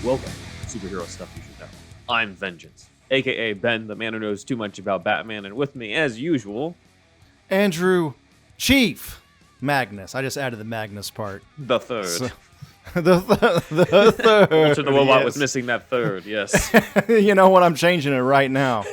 Welcome to Superhero Stuff You Should Know. I'm Vengeance, aka Ben, the man who knows too much about Batman, and with me, as usual, Andrew Chief Magnus. I just added the Magnus part. the third. So, the third. Walter the Robot yes. was missing that third, yes. You know what? I'm changing it right now.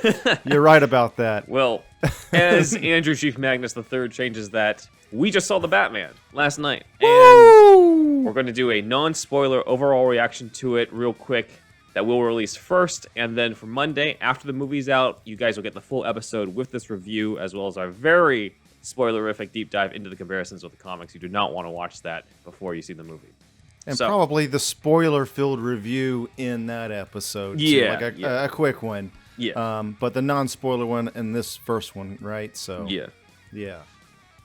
You're right about that. Well, as Andrew Chief Magnus the third changes that, we just saw the Batman last night, and we're going to do a non-spoiler overall reaction to it real quick that we'll release first, and then for Monday, after the movie's out, you guys will get the full episode with this review, as well as our very spoilerific deep dive into the comparisons with the comics. You do not want to watch that before you see the movie. And probably the spoiler-filled review in that episode. Yeah. So like a quick one. Yeah. But the non-spoiler one in this first one, right? So Yeah. Yeah.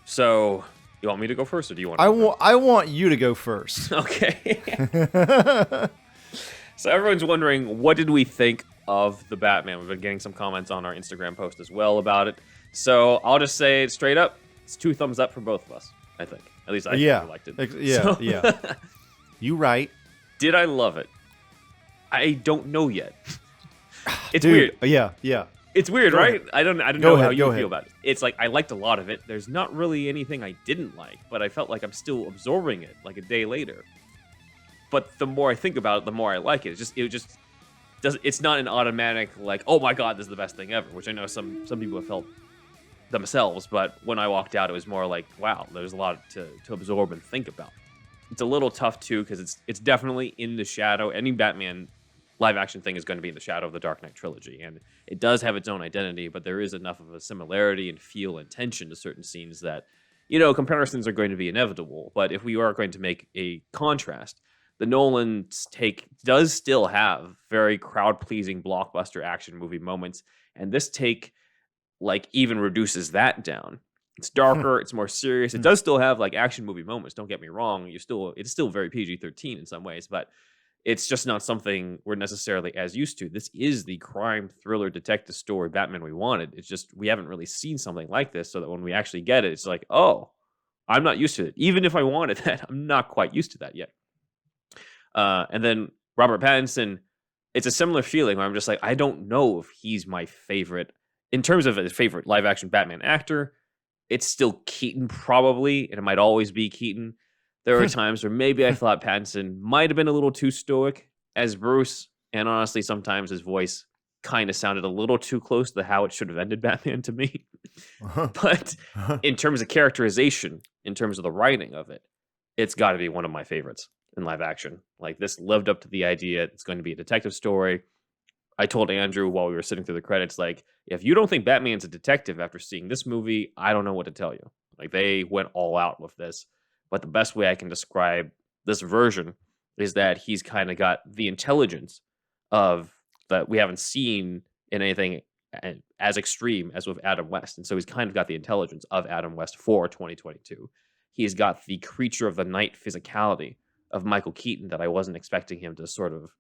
So, you want me to go first, or do you want to I want you to go first. Okay. So everyone's wondering, what did we think of the Batman? We've been getting some comments on our Instagram post as well about it. So I'll just say it straight up. It's 2 thumbs up for both of us, I think. At least I liked it. Yeah. You right. Did I love it? I don't know yet. It's Dude, weird. Yeah. It's weird, Go right? ahead. I don't know how you feel about it. It's like I liked a lot of it. There's not really anything I didn't like, but I felt like I'm still absorbing it like a day later. But the more I think about it, the more I like it. It's not an automatic like, oh my god, this is the best thing ever, which I know some people have felt themselves, but when I walked out, it was more like, wow, there's a lot to absorb and think about. It's a little tough too, because it's definitely in the shadow. Any Batman live action thing is going to be in the shadow of the Dark Knight trilogy, and it does have its own identity, but there is enough of a similarity and feel and tension to certain scenes that, comparisons are going to be inevitable. But if we are going to make a contrast, the Nolan's take does still have very crowd-pleasing blockbuster action movie moments, and this take even reduces that down. It's darker, it's more serious. It does still have action movie moments, don't get me wrong. It's still very PG-13 in some ways, but it's just not something we're necessarily as used to. This is the crime thriller detective story Batman we wanted. It's just we haven't really seen something like this, so that when we actually get it, it's like, oh, I'm not used to it. Even if I wanted that, I'm not quite used to that yet. And then Robert Pattinson, it's a similar feeling where I'm just like, I don't know if he's my favorite. In terms of his favorite live-action Batman actor, it's still Keaton probably, and it might always be Keaton. There are times where maybe I thought Pattinson might have been a little too stoic as Bruce, and honestly, sometimes his voice kind of sounded a little too close to how it should have ended Batman to me. But in terms of characterization, in terms of the writing of it, it's got to be one of my favorites in live action. This lived up to the idea it's going to be a detective story. I told Andrew while we were sitting through the credits, if you don't think Batman's a detective after seeing this movie, I don't know what to tell you. They went all out with this. But the best way I can describe this version is that he's kind of got the intelligence of that we haven't seen in anything as extreme as with Adam West. And so he's kind of got the intelligence of Adam West for 2022. He's got the creature of the night physicality of Michael Keaton that I wasn't expecting him to sort of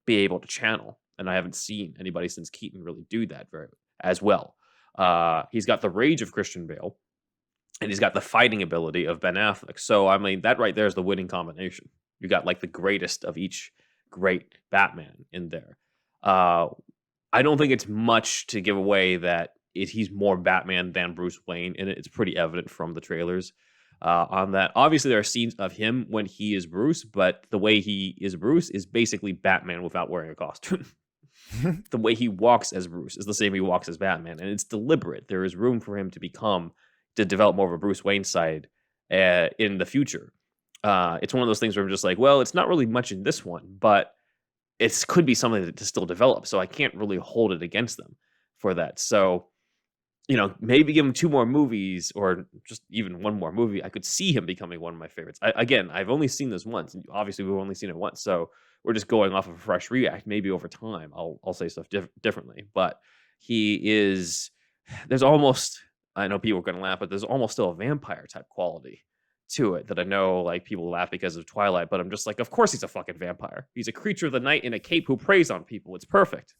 be able to channel. And I haven't seen anybody since Keaton really do that as well. He's got the rage of Christian Bale, and he's got the fighting ability of Ben Affleck. So, I mean, that right there is the winning combination. You got the greatest of each great Batman in there. I don't think it's much to give away that he's more Batman than Bruce Wayne, and it's pretty evident from the trailers on that. Obviously, there are scenes of him when he is Bruce, but the way he is Bruce is basically Batman without wearing a costume. The way he walks as Bruce is the same he walks as Batman, and it's deliberate. There is room for him to develop more of a Bruce Wayne side in the future. It's one of those things where I'm just like, well, it's not really much in this one, but it could be something to still develop, so I can't really hold it against them for that. So, maybe give him 2 more movies or just even 1 more movie. I could see him becoming one of my favorites. I've only seen this once, and obviously we've only seen it once, so we're just going off of a fresh react. Maybe over time I'll say stuff differently, but there's almost, I know people are going to laugh, but there's almost still a vampire type quality to it that I know people laugh because of Twilight, but I'm just like, of course he's a fucking vampire. He's a creature of the night in a cape who preys on people. It's perfect.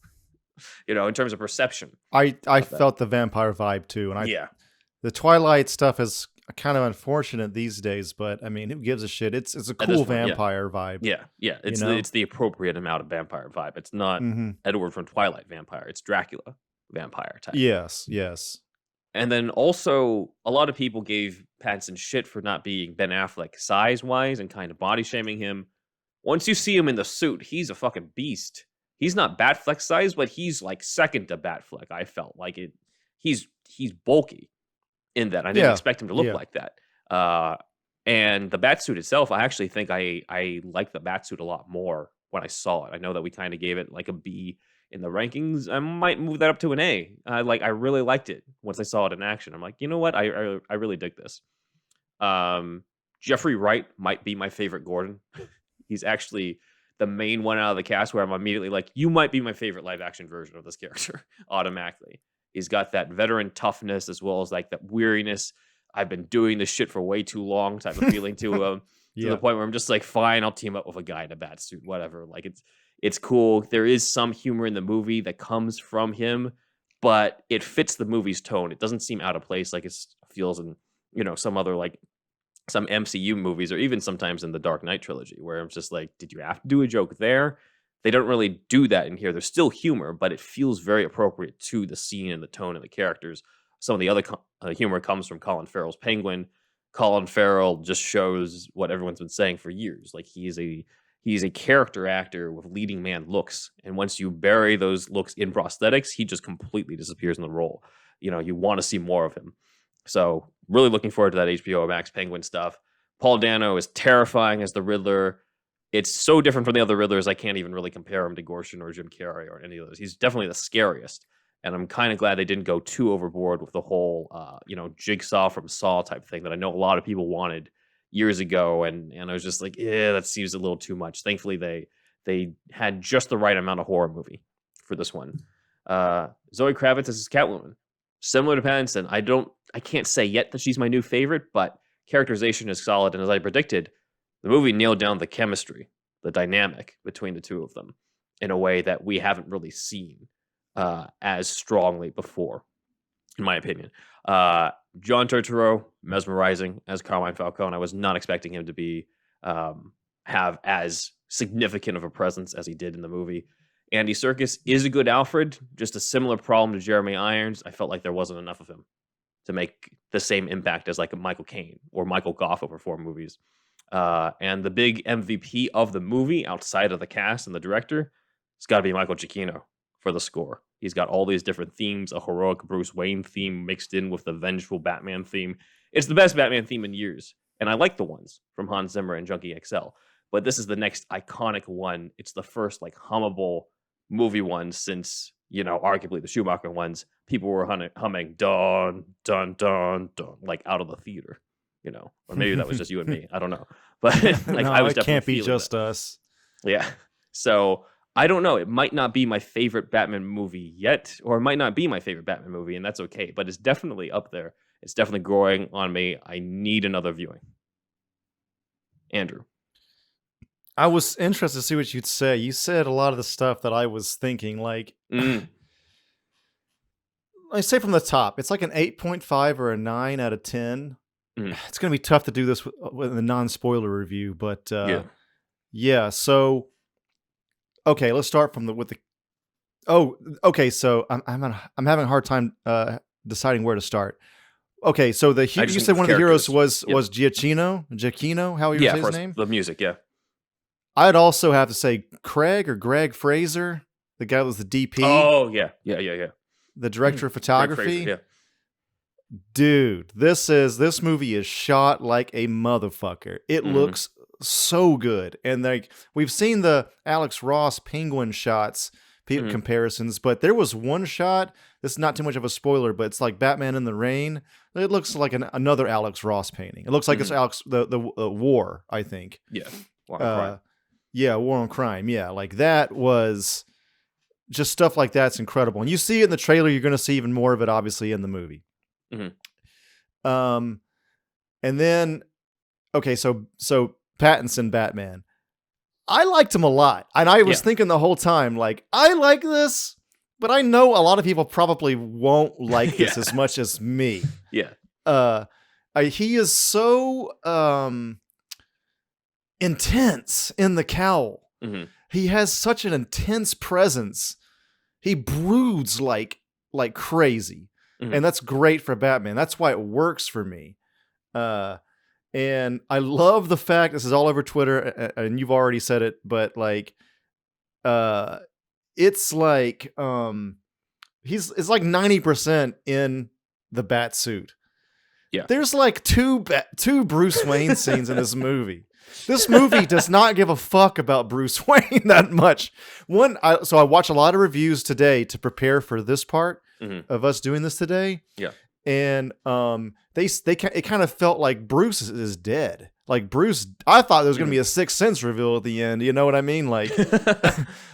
In terms of perception. I felt the vampire vibe too, and yeah. The Twilight stuff kind of unfortunate these days, but I mean, who gives a shit? It's a At this cool point, vampire vibe. yeah. It's the appropriate amount of vampire vibe. It's not Mm-hmm. Edward from Twilight vampire. It's Dracula vampire type. Yes. And then also, a lot of people gave Pattinson shit for not being Ben Affleck size-wise and kind of body shaming him. Once you see him in the suit, he's a fucking beast. He's not Batfleck size, but he's like second to Batfleck. I felt like it. He's bulky in that. I didn't expect him to look like that. And the Batsuit itself, I actually think I like the Batsuit a lot more when I saw it. I know that we kind of gave it like a B in the rankings. I might move that up to an A. I really liked it once I saw it in action. I'm like, you know what? I really dig this. Jeffrey Wright might be my favorite Gordon. He's actually the main one out of the cast where I'm immediately like, you might be my favorite live action version of this character automatically. He's got that veteran toughness as well as like that weariness. I've been doing this shit for way too long type of feeling to him to the point where I'm just like, fine, I'll team up with a guy in a bat suit, whatever. Like it's cool. There is some humor in the movie that comes from him, but it fits the movie's tone. It doesn't seem out of place like it feels in, some other like some MCU movies or even sometimes in the Dark Knight trilogy where I'm just like, did you have to do a joke there? They don't really do that in here. There's still humor, but it feels very appropriate to the scene and the tone of the characters. Some of the other humor comes from Colin Farrell's Penguin. Colin Farrell just shows what everyone's been saying for years. Like he's a character actor with leading man looks. And once you bury those looks in prosthetics, he just completely disappears in the role. You want to see more of him. So really looking forward to that HBO Max Penguin stuff. Paul Dano is terrifying as the Riddler. It's so different from the other Riddlers, I can't even really compare him to Gorshin or Jim Carrey or any of those. He's definitely the scariest. And I'm kind of glad they didn't go too overboard with the whole, Jigsaw from Saw type thing that I know a lot of people wanted years ago. And I was just like, that seems a little too much. Thankfully, they had just the right amount of horror movie for this one. Zoe Kravitz is Catwoman. Similar to Pattinson, I can't say yet that she's my new favorite, but characterization is solid. And as I predicted, the movie nailed down the chemistry, the dynamic between the two of them in a way that we haven't really seen as strongly before, in my opinion. John Turturro, mesmerizing as Carmine Falcone. I was not expecting him to be have as significant of a presence as he did in the movie. Andy Serkis is a good Alfred, just a similar problem to Jeremy Irons. I felt like there wasn't enough of him to make the same impact as like a Michael Caine or Michael Goff over 4 movies. And the big MVP of the movie outside of the cast and the director, it's got to be Michael Giacchino for the score. He's got all these different themes, a heroic Bruce Wayne theme mixed in with the vengeful Batman theme. It's the best Batman theme in years. And I like the ones from Hans Zimmer and Junkie XL. But this is the next iconic one. It's the first like hummable movie one since, arguably the Schumacher ones. People were humming dun, dun, dun, dun, like out of the theater, or maybe that was just you and me. I don't know. But like no, I was it definitely can't be just that. us. Yeah. So I don't know. It might not be my favorite Batman movie yet, or it might not be my favorite Batman movie, and that's okay. But it's definitely up there. It's definitely growing on me. I need another viewing. Andrew. I was interested to see what you'd say. You said a lot of the stuff that I was thinking. Like, I say from the top, it's like an 8.5 or a 9 out of 10. It's going to be tough to do this with a non-spoiler review, but yeah. So, okay, let's start from So I'm having a hard time deciding where to start. Okay, so you said one of the heroes was Giacchino. How you say his name? The music, yeah. I'd also have to say Greg Fraser, the guy that was the DP. Oh yeah. The director of photography. Fraser, yeah. Dude, this movie is shot like a motherfucker. It looks so good. And like we've seen the Alex Ross Penguin shots, comparisons, but there was one shot, this is not too much of a spoiler, but it's like Batman in the Rain. It looks like another Alex Ross painting. It looks like it's Alex the War, I think. Yeah. War on Crime. Yeah, War on Crime. Yeah, like that was just stuff like that's incredible. And you see it in the trailer, you're going to see even more of it obviously in the movie. And then okay, so Pattinson Batman. I liked him a lot. And I was thinking the whole time, like, I like this, but I know a lot of people probably won't like this as much as me. Yeah. I he is so intense in the cowl. Mm-hmm. He has such an intense presence. He broods like crazy. Mm-hmm. And that's great for Batman. That's why it works for me. And I love the fact, this is all over Twitter, and you've already said it, but like, it's like, it's like 90% in the bat suit. Yeah. There's like two Bruce Wayne scenes in this movie. This movie does not give a fuck about Bruce Wayne that much. So I watched a lot of reviews today to prepare for this part of us doing this today. Yeah. And it kind of felt like Bruce is dead. Like Bruce, I thought there was going to be a Sixth Sense reveal at the end. You know what I mean? Like,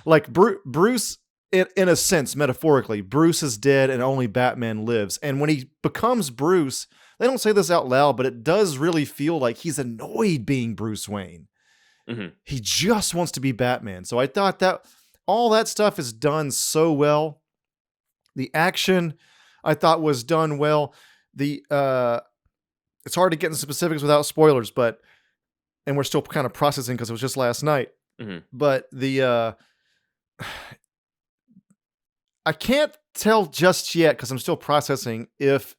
like Bruce, in a sense, metaphorically, Bruce is dead and only Batman lives. And when he becomes Bruce, they don't say this out loud, but it does really feel like he's annoyed being Bruce Wayne. Mm-hmm. He just wants to be Batman. So I thought that all that stuff is done so well. The action, I thought, was done well. It's hard to get into specifics without spoilers, and we're still kind of processing because it was just last night. Mm-hmm. But I can't tell just yet because I'm still processing if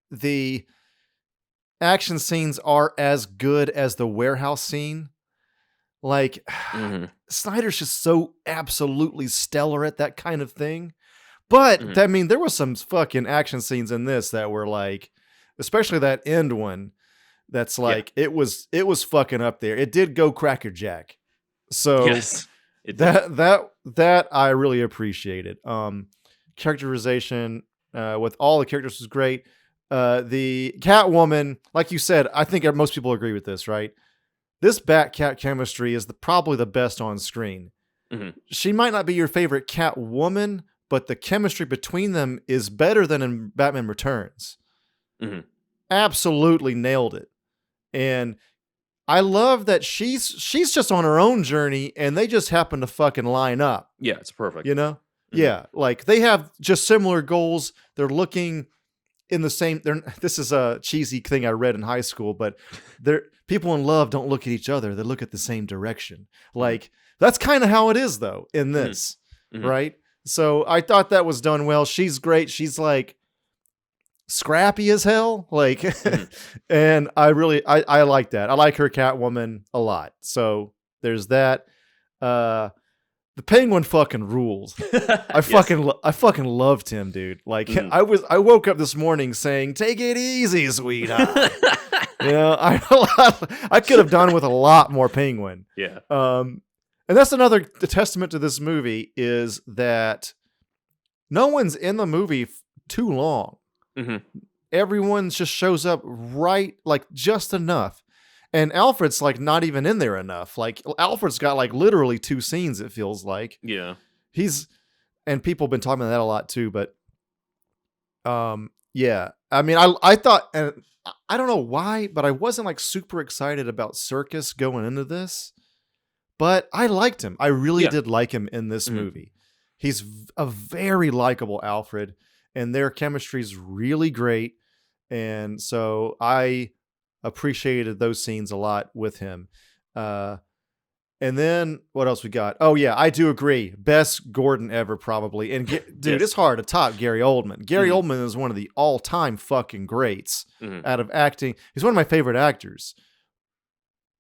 the action scenes are as good as the warehouse scene. Like, Snyder's just so absolutely stellar at that kind of thing. But, I mean, there was some fucking action scenes in this that were like, especially that end one, that's like, it was fucking up there. It did go crackerjack. So, yes, that I really appreciated. Characterization with all the characters was great. The Catwoman, like you said, I think most people agree with this, right? This Bat-Cat chemistry is probably the best on screen. Mm-hmm. She might not be your favorite Catwoman, but the chemistry between them is better than in Batman Returns. Mm-hmm. Absolutely nailed it. And I love that she's just on her own journey and they just happen to fucking line up. Yeah, it's perfect. You know? Mm-hmm. Yeah, like they have just similar goals. They're looking in the same, this is a cheesy thing I read in high school, but people in love don't look at each other. They look at the same direction. Like, that's kind of how it is though in this, right? So I thought that was done well. She's great. She's like scrappy as hell. Like, and I like that. I like her Catwoman a lot. So there's that. The Penguin fucking rules. I fucking loved him, dude. Like I woke up this morning saying, "Take it easy, sweetheart." You know, I could have done with a lot more Penguin. Yeah. And that's another testament to this movie is that no one's in the movie too long. Mm-hmm. Everyone just shows up right, like just enough. And Alfred's like not even in there enough. Like Alfred's got like literally 2 scenes, it feels like. Yeah. And people have been talking about that a lot too, but yeah. I mean, I thought, and I don't know why, but I wasn't like super excited about Serkis going into this. But I liked him. I really did like him in this movie. He's a very likable Alfred, and their chemistry is really great. And so I appreciated those scenes a lot with him. And then what else we got? Oh yeah, I do agree. Best Gordon ever, probably. And dude, it's hard to top Gary Oldman. Gary Oldman is one of the all-time fucking greats out of acting. He's one of my favorite actors.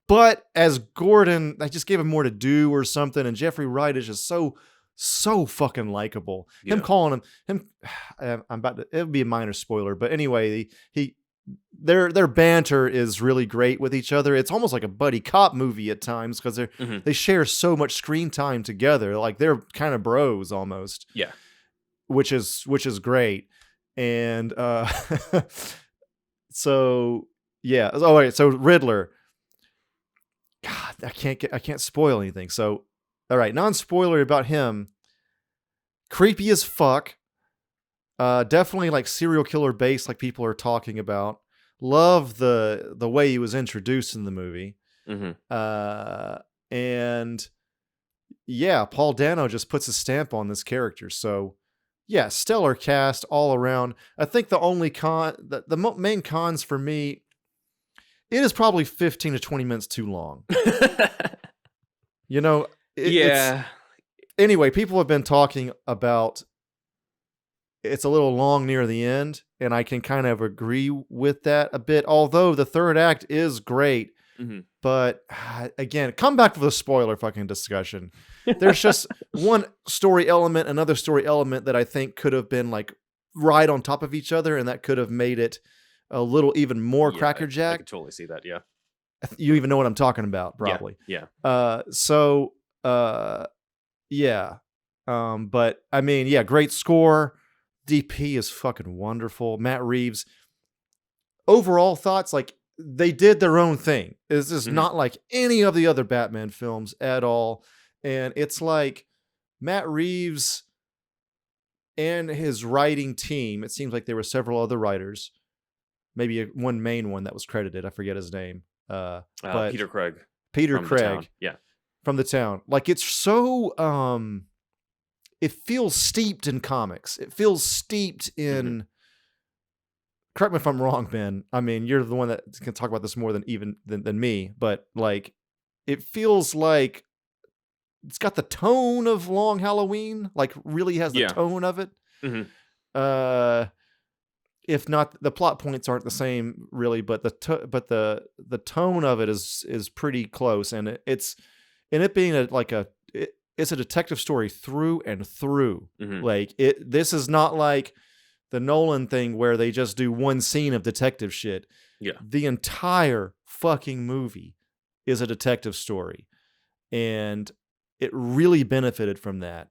But as Gordon, I just gave him more to do or something. And Jeffrey Wright is just so fucking likable. Yeah. Him calling him, it would be a minor spoiler, but anyway, their banter is really great with each other. It's almost like a buddy cop movie at times because they share so much screen time together. Like they're kind of bros almost. Yeah, which is great. And so yeah. Oh wait, so Riddler. God, I can't spoil anything. So, all right, non-spoiler about him. Creepy as fuck. Definitely like serial killer based, like people are talking about. Love the way he was introduced in the movie. And yeah, Paul Dano just puts a stamp on this character. So yeah, stellar cast all around. I think the only the main cons for me it is probably 15 to 20 minutes too long. You know, Yeah. Anyway, people have been talking about it's a little long near the end, and I can kind of agree with that a bit, although the third act is great. Mm-hmm. But again, come back for the spoiler fucking discussion. There's just one story element, another story element that I think could have been like right on top of each other, and that could have made it a little even more crackerjack. I could totally see that. Yeah. You even know what I'm talking about, probably. Yeah. Yeah. But I mean, yeah, great score. DP is fucking wonderful. Matt Reeves. Overall thoughts, like, they did their own thing. This is not like any of the other Batman films at all. And it's like Matt Reeves and his writing team, it seems like there were several other writers, maybe one main one that was credited. I forget his name. But Peter Craig. Peter from Craig. The Town. Yeah. From The Town. Like, it's so it feels steeped in comics. It feels steeped in correct me if I'm wrong, Ben. I mean, you're the one that can talk about this more than me, but like it feels like it's got the tone of Long Halloween, like really has the tone of it. If not, the plot points aren't the same really, but the tone of it is pretty close, and it's being it's a detective story through and through. Like this is not like the Nolan thing where they just do one scene of detective shit. Yeah. The entire fucking movie is a detective story, and it really benefited from that.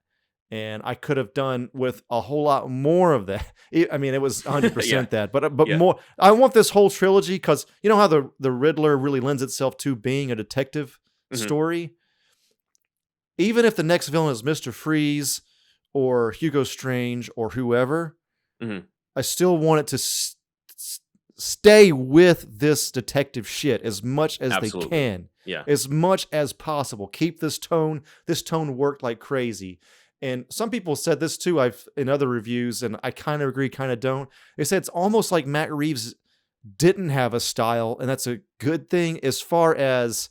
And I could have done with a whole lot more of that. I mean, it was 100% that, but more. I want this whole trilogy because you know how the Riddler really lends itself to being a detective story. Even if the next villain is Mr. Freeze or Hugo Strange or whoever, I still want it to stay with this detective shit as much as they can. Yeah. As much as possible. Keep this tone. This tone worked like crazy. And some people said this too, in other reviews, and I kind of agree, kind of don't. They said it's almost like Matt Reeves didn't have a style, and that's a good thing as far as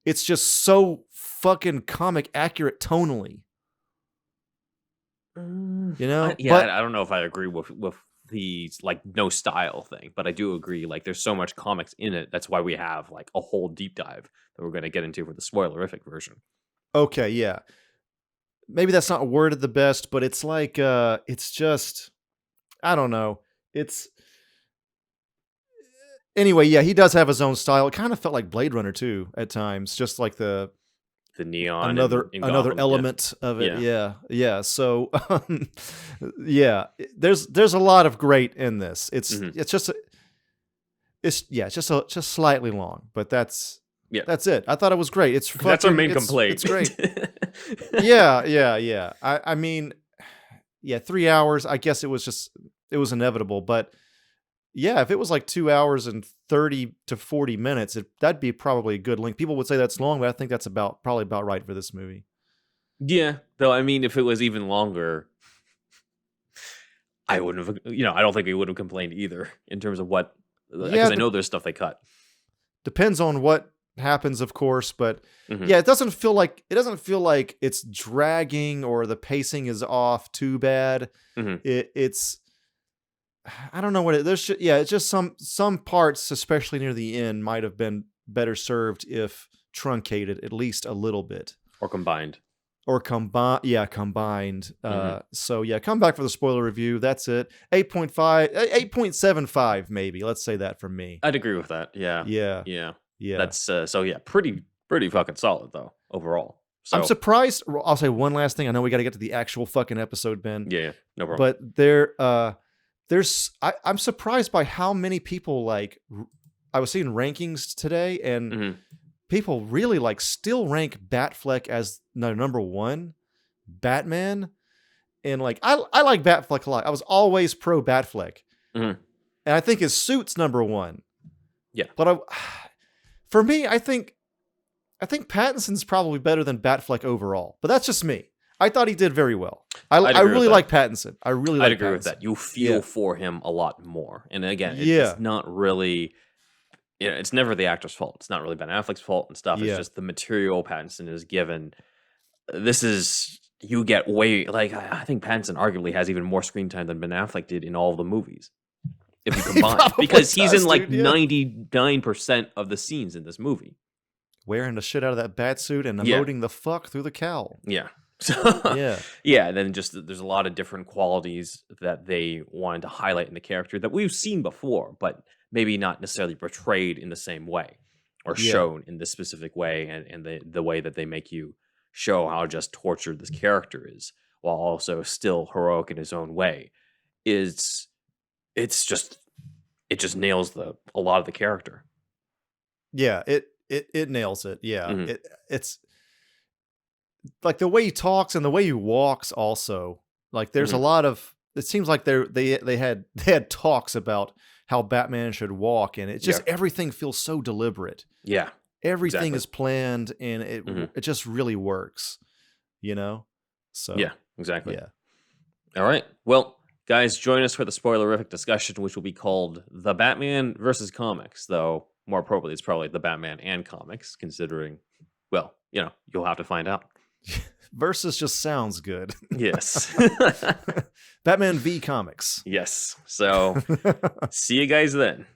it's just so fucking comic accurate tonally. You know? I don't know if I agree with the like no style thing, but I do agree like there's so much comics in it. That's why we have like a whole deep dive that we're going to get into for the spoilerific version. Okay, yeah. Maybe that's not worded the best, but it's like it's just I don't know. It's anyway, yeah, he does have his own style. It kind of felt like Blade Runner too at times, just like the neon another element of it. Yeah. So yeah, there's a lot of great in this. It's just slightly long, but that's it. I thought it was great. That's our main complaint. It's great. Yeah. I mean, 3 hours. I guess it was inevitable, but yeah, if it was like 2 hours and 30 to 40 minutes, that'd be probably a good length. People would say that's long, but I think that's probably about right for this movie. Yeah, though I mean, if it was even longer, I wouldn't have. I don't think we would have complained either in terms of what. Because I know there's stuff they cut. Depends on what happens, of course, but it doesn't feel like it's dragging or the pacing is off too bad. It's I don't know what it's just some parts, especially near the end, might have been better served if truncated at least a little bit or combined. Combined. So yeah, come back for the spoiler review. That's it. 8.75 maybe. Let's say that from me. I'd agree with that. Yeah. That's pretty fucking solid though overall. So. I'm surprised. I'll say one last thing. I know we got to get to the actual fucking episode, Ben. Yeah, no problem. But I'm surprised by how many people I was seeing rankings today, and people really still rank Batfleck as number one Batman, and I like Batfleck a lot. I was always pro Batfleck, and I think his suit's number one. Yeah, but for me, I think Pattinson's probably better than Batfleck overall. But that's just me. I thought he did very well. I really like Pattinson. I'd agree with that. You feel for him a lot more. And again, it's not really it's never the actor's fault. It's not really Ben Affleck's fault and stuff. It's just the material Pattinson is given. This is, you get way, like, I think Pattinson arguably has even more screen time than Ben Affleck did in all of the movies, if you combine. Because he's in like 99% of the scenes in this movie. Wearing the shit out of that bat suit and emoting the fuck through the cowl. Yeah. And then just there's a lot of different qualities that they wanted to highlight in the character that we've seen before, but maybe not necessarily portrayed in the same way or shown in this specific way, and the way that they make you show how just tortured this character is, while also still heroic in his own way, it just nails a lot of the character. Yeah, it nails it. Yeah, it's like the way he talks and the way he walks. Also, like there's a lot of. It seems like they had talks about how Batman should walk, and it just everything feels so deliberate. Yeah, everything is planned, and it just really works. You know. So yeah, exactly. Yeah. All right. Well, guys, join us for the spoilerific discussion, which will be called The Batman versus Comics, though more appropriately, it's probably The Batman and Comics, considering, well, you'll have to find out. Versus just sounds good. Yes. Batman v Comics. Yes. So, see you guys then.